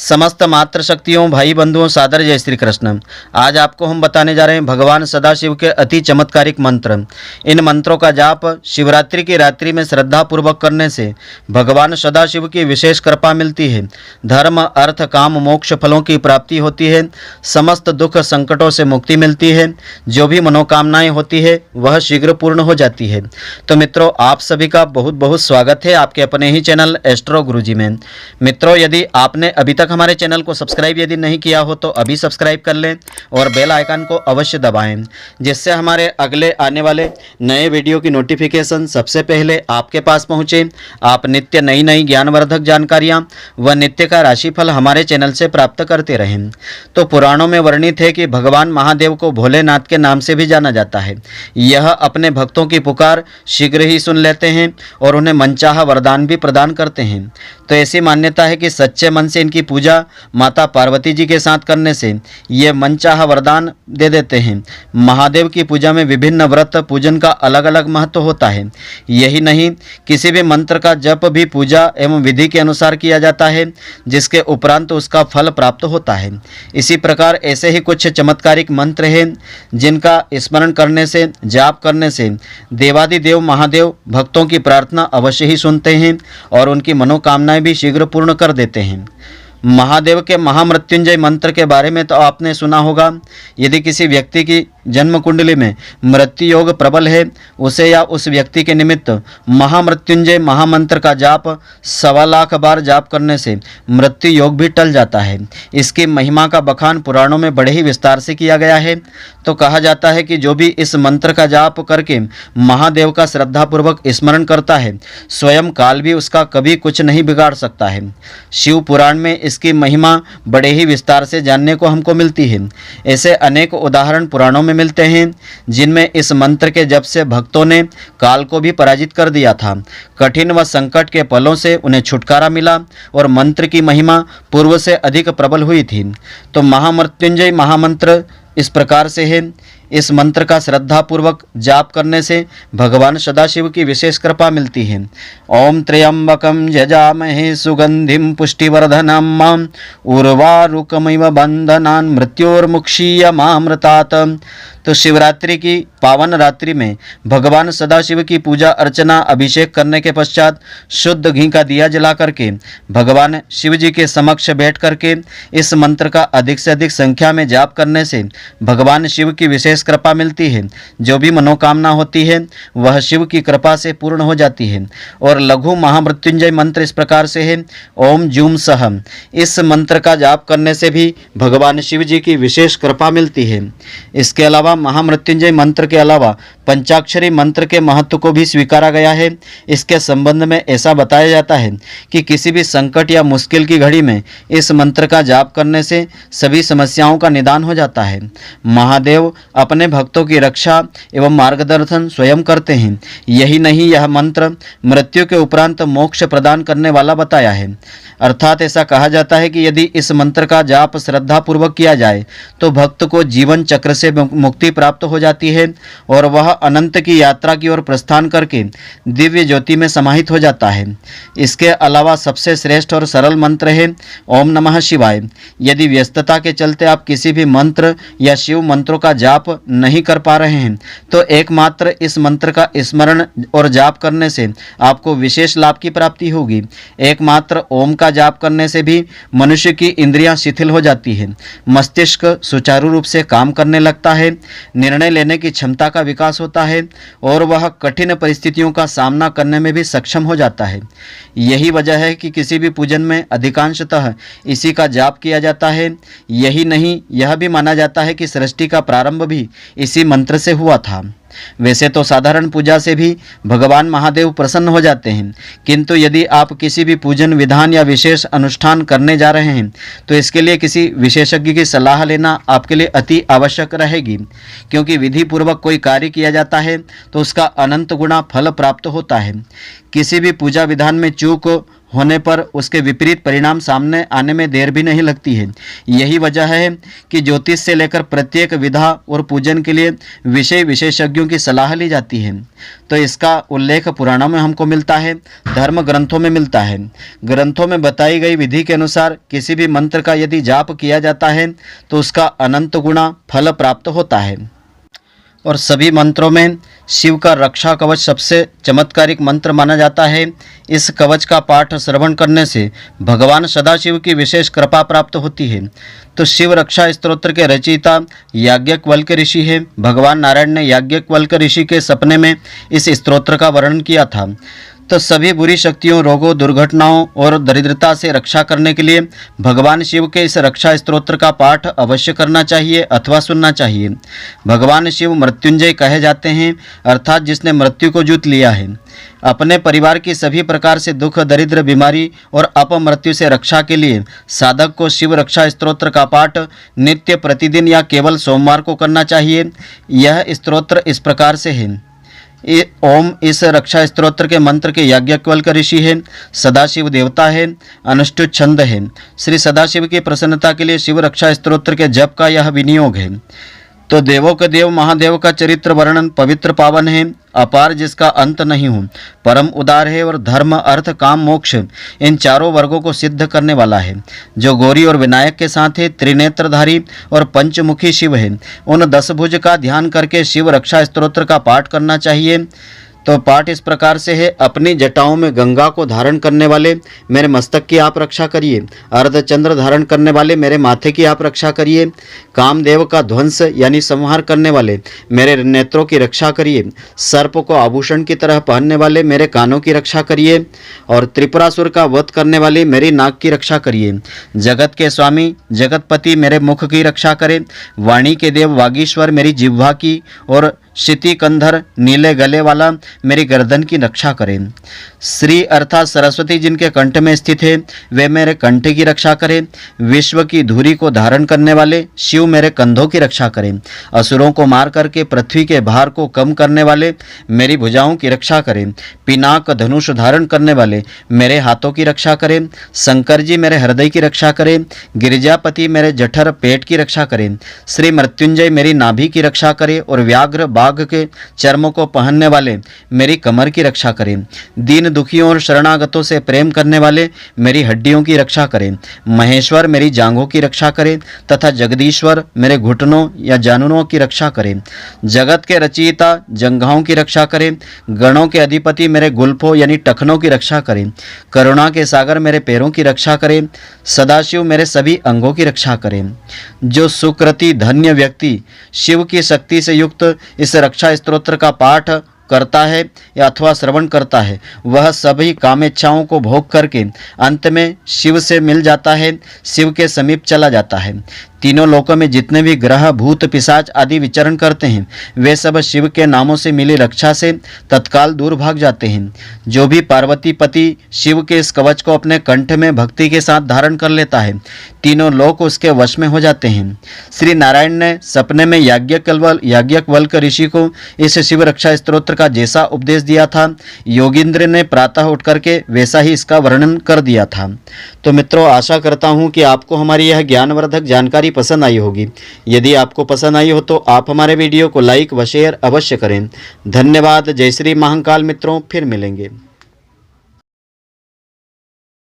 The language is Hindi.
समस्त मातृ शक्तियों भाई बंधुओं सादर जय श्री कृष्ण। आज आपको हम बताने जा रहे हैं भगवान सदाशिव के अति चमत्कारिक मंत्र। इन मंत्रों का जाप शिवरात्रि की रात्रि में श्रद्धा पूर्वक करने से भगवान सदाशिव की विशेष कृपा मिलती है। धर्म अर्थ काम मोक्ष फलों की प्राप्ति होती है। समस्त दुख संकटों से मुक्ति मिलती है। जो भी मनोकामनाएं होती है वह शीघ्र पूर्ण हो जाती है। तो मित्रों, आप सभी का बहुत बहुत स्वागत है आपके अपने ही चैनल एस्ट्रो गुरुजी में। मित्रों, यदि आपने अभी तक हमारे चैनल को सब्सक्राइब यदि नहीं किया हो तो अभी सब्सक्राइब कर लें और बेल आइकन को अवश्य दबाएं, जिससे हमारे अगले आने वाले नए वीडियो की नोटिफिकेशन सबसे पहले आपके पास पहुंचे। आप नित्य नई नई ज्ञानवर्धक जानकारियां व नित्य का राशिफल हमारे चैनल से प्राप्त करते रहें। तो पुराणों में वर्णित है कि भगवान महादेव को भोलेनाथ के नाम से भी जाना जाता है। यह अपने भक्तों की पुकार शीघ्र ही सुन लेते हैं और उन्हें मनचाहा वरदान भी प्रदान करते हैं। तो ऐसी मान्यता है कि सच्चे मन से इनकी पूजा माता पार्वती जी के साथ करने से ये मनचाहा वरदान दे देते हैं। महादेव की पूजा में विभिन्न व्रत पूजन का अलग अलग महत्व होता है। यही नहीं, किसी भी मंत्र का जप भी पूजा एवं विधि के अनुसार किया जाता है, जिसके उपरांत उसका फल प्राप्त होता है। इसी प्रकार ऐसे ही कुछ चमत्कारिक मंत्र हैं जिनका स्मरण करने से, जाप करने से देवादिदेव महादेव भक्तों की प्रार्थना अवश्य ही सुनते हैं और उनकी मनोकामनाएं भी शीघ्र पूर्ण कर देते हैं। महादेव के महामृत्युंजय मंत्र के बारे में तो आपने सुना होगा। यदि किसी व्यक्ति की जन्म कुंडली में मृत्यु योग प्रबल है, उसे या उस व्यक्ति के निमित्त महामृत्युंजय महामंत्र का जाप 1.25 लाख बार जाप करने से मृत्यु योग भी टल जाता है। इसकी महिमा का बखान पुराणों में बड़े ही विस्तार से किया गया है। तो कहा जाता है कि जो भी इस मंत्र का जाप करके महादेव का श्रद्धापूर्वक स्मरण करता है, स्वयं काल भी उसका कभी कुछ नहीं बिगाड़ सकता है। शिव पुराण में इसकी महिमा बड़े ही विस्तार से जानने को हमको मिलती है। ऐसे अनेक उदाहरण पुराणों में मिलते हैं जिनमें इस मंत्र के जप से भक्तों ने काल को भी पराजित कर दिया था। कठिन व संकट के पलों से उन्हें छुटकारा मिला और मंत्र की महिमा पूर्व से अधिक प्रबल हुई थी। तो महामृत्युंजय महामंत्र इस प्रकार से है। इस मंत्र का श्रद्धापूर्वक जाप करने से भगवान सदाशिव की विशेष कृपा मिलती है। ओम त्र्यंबकं यजामहे सुगंधिं पुष्टिवर्धनम् उर्वारुकमिव बंधनान् मृत्योर्मुक्षीयमामृतात्। तो शिवरात्रि की पावन रात्रि में भगवान सदाशिव की पूजा अर्चना अभिषेक करने के पश्चात शुद्ध घी का दिया जला करके भगवान शिव जी के समक्ष बैठ करके इस मंत्र का अधिक से अधिक संख्या में जाप करने से भगवान शिव की विशेष कृपा मिलती है। जो भी मनोकामना होती है वह शिव की कृपा से पूर्ण हो जाती है। और लघु महामृत्युंजय मंत्र इस प्रकार से है। ओम जूम सह। इस मंत्र का जाप करने से भी भगवान शिव जी की विशेष कृपा मिलती है। इसके अलावा महामृत्युंजय मंत्र के अलावा पंचाक्षरी मंत्र के महत्व को भी स्वीकारा गया है। इसके संबंध में ऐसा बताया जाता है कि किसी भी संकट या मुश्किल की घड़ी में इस मंत्र का जाप करने से सभी समस्याओं का निदान हो जाता है। महादेव अपने भक्तों की रक्षा एवं मार्गदर्शन स्वयं करते हैं। यही नहीं, यह मंत्र मृत्यु के उपरांत मोक्ष प्रदान करने वाला बताया है। अर्थात ऐसा कहा जाता है कि यदि इस मंत्र का जाप श्रद्धापूर्वक किया जाए तो भक्त को जीवन चक्र से मुक्ति प्राप्त हो जाती है और वह अनंत की यात्रा की ओर प्रस्थान करके दिव्य ज्योति में समाहित हो जाता है। इसके अलावा सबसे श्रेष्ठ और सरल मंत्र है ओम नमः शिवाय। यदि व्यस्तता के चलते आप किसी भी मंत्र या शिव मंत्रों का जाप नहीं कर पा रहे हैं तो एकमात्र इस मंत्र का स्मरण और जाप करने से आपको विशेष लाभ की प्राप्ति होगी। एकमात्र ओम का जाप करने से भी मनुष्य की इंद्रियां शिथिल हो जाती है, मस्तिष्क सुचारू रूप से काम करने लगता है, निर्णय लेने की क्षमता का विकास होता है और वह कठिन परिस्थितियों का सामना करने में भी सक्षम हो जाता है। यही वजह है कि किसी भी पूजन में अधिकांशतः इसी का जाप किया जाता है। यही नहीं, यह भी माना जाता है कि सृष्टि का प्रारंभ भी इसी मंत्र से हुआ था। वैसे तो साधारण पूजा से भी भगवान महादेव प्रसन्न हो जाते हैं, किंतु यदि आप किसी भी पूजन विधान या विशेष अनुष्ठान करने जा रहे हैं तो इसके लिए किसी विशेषज्ञ की सलाह लेना आपके लिए अति आवश्यक रहेगी। क्योंकि विधि पूर्वक कोई कार्य किया जाता है तो उसका अनंत गुना फल प्राप्त होता है। किसी भी पूजा विधान में चूक होने पर उसके विपरीत परिणाम सामने आने में देर भी नहीं लगती है। यही वजह है कि ज्योतिष से लेकर प्रत्येक विधा और पूजन के लिए विषय विशेषज्ञों की सलाह ली जाती है। तो इसका उल्लेख पुराणों में हमको मिलता है, धर्म ग्रंथों में मिलता है। ग्रंथों में बताई गई विधि के अनुसार किसी भी मंत्र का यदि जाप किया जाता है तो उसका अनंत गुना फल प्राप्त होता है। और सभी मंत्रों में शिव का रक्षा कवच सबसे चमत्कारिक मंत्र माना जाता है। इस कवच का पाठ श्रवण करने से भगवान सदाशिव की विशेष कृपा प्राप्त होती है। तो शिव रक्षा स्तोत्र के रचयिता याज्ञवल्क्य ऋषि है। भगवान नारायण ने याज्ञवल्क्य ऋषि के सपने में इस स्तोत्र का वर्णन किया था। तो सभी बुरी शक्तियों, रोगों, दुर्घटनाओं और दरिद्रता से रक्षा करने के लिए भगवान शिव के इस रक्षा स्तोत्र का पाठ अवश्य करना चाहिए अथवा सुनना चाहिए। भगवान शिव मृत्युंजय कहे जाते हैं, अर्थात जिसने मृत्यु को जीत लिया है। अपने परिवार की सभी प्रकार से दुख, दरिद्र, बीमारी और अपमृत्यु से रक्षा के लिए साधक को शिव रक्षा स्तोत्र का पाठ नित्य, प्रतिदिन या केवल सोमवार को करना चाहिए। यह स्तोत्र इस प्रकार से है। ओम इस रक्षा स्तोत्र के मंत्र के याज्ञवल्क्य ऋषि है, सदाशिव देवता है, अनुष्ठुप छंद है। श्री सदाशिव की प्रसन्नता के लिए शिव रक्षा स्तोत्र के जप का यह विनियोग है। तो देवों के देव महादेव का चरित्र वर्णन पवित्र, पावन है, अपार, जिसका अंत नहीं हो, परम उदार है और धर्म, अर्थ, काम, मोक्ष इन चारों वर्गों को सिद्ध करने वाला है। जो गौरी और विनायक के साथ है, त्रिनेत्रधारी और पंचमुखी शिव है। उन 10 भुज का ध्यान करके शिव रक्षा स्तोत्र का पाठ करना चाहिए। तो पाठ इस प्रकार से है। अपनी जटाओं में गंगा को धारण करने वाले मेरे मस्तक की आप रक्षा करिए। अर्धचंद्र धारण करने वाले मेरे माथे की आप रक्षा करिए। कामदेव का ध्वंस यानी संहार करने वाले मेरे नेत्रों की रक्षा करिए। सर्प को आभूषण की तरह पहनने वाले मेरे कानों की रक्षा करिए। और त्रिपुरासुर का वध करने वाली मेरी नाक की रक्षा करिए। जगत के स्वामी जगतपति मेरे मुख की रक्षा करें। वाणी के देव वागीश्वर मेरी जिह्वा की और क्षिति कंधर नीले गले वाला मेरी गर्दन की रक्षा करें। श्री अर्थात सरस्वती जिनके कंठ में स्थित है वे मेरे कंठ की रक्षा करें। विश्व की धुरी को धारण करने वाले शिव मेरे कंधों की रक्षा करें। असुरों को मार करके पृथ्वी के भार को कम करने वाले मेरी भुजाओं की रक्षा करें। पिनाक धनुष धारण करने वाले मेरे हाथों की रक्षा करें। शंकर जी मेरे हृदय की रक्षा करें। गिरिजापति मेरे जठर पेट की रक्षा करें। श्री मृत्युंजय मेरी नाभि की रक्षा करें। और व्याघ्र बाघ के चर्म को पहनने वाले मेरी कमर की रक्षा करें। दीन दुखियों और शरणागतों से प्रेम करने वाले मेरी हड्डियों की रक्षा करें। महेश्वर मेरी जांघों की रक्षा करें तथा जगदीश्वर मेरे घुटनों या जानूनों की रक्षा करें। जगत के रचयिता जंघाओं की रक्षा करें। गणों के अधिपति मेरे गुल्फों यानी टखनों की रक्षा करें। करुणा के सागर मेरे पैरों की रक्षा करें। सदाशिव मेरे सभी अंगों की रक्षा करें। जो सुकृति धन्य व्यक्ति शिव की शक्ति से युक्त इस रक्षा स्तोत्र का पाठ करता है या अथवा श्रवण करता है वह सभी कामेच्छाओं को भोग करके अंत में शिव से मिल जाता है, शिव के समीप चला जाता है। तीनों लोकों में जितने भी ग्रह भूत पिशाच आदि विचरण करते हैं वे सब शिव के नामों से मिली रक्षा से तत्काल दूर भाग जाते हैं। जो भी पार्वती पति शिव के इस कवच को अपने कंठ में भक्ति के साथ धारण कर लेता है तीनों लोक उसके वश में हो जाते हैं। श्री नारायण ने सपने में याज्ञवल्क्य ऋषि को इस शिव रक्षा स्तोत्र का जैसा उपदेश दिया था योगींद्र ने प्रातः उठ करके वैसा ही इसका वर्णन कर दिया था। तो मित्रों, आशा करता हूँ कि आपको हमारी यह ज्ञानवर्धक जानकारी पसंद आई होगी। यदि आपको पसंद आई हो तो आप हमारे वीडियो को लाइक व शेयर अवश्य करें। धन्यवाद। जय श्री महाकाल। मित्रों, फिर मिलेंगे।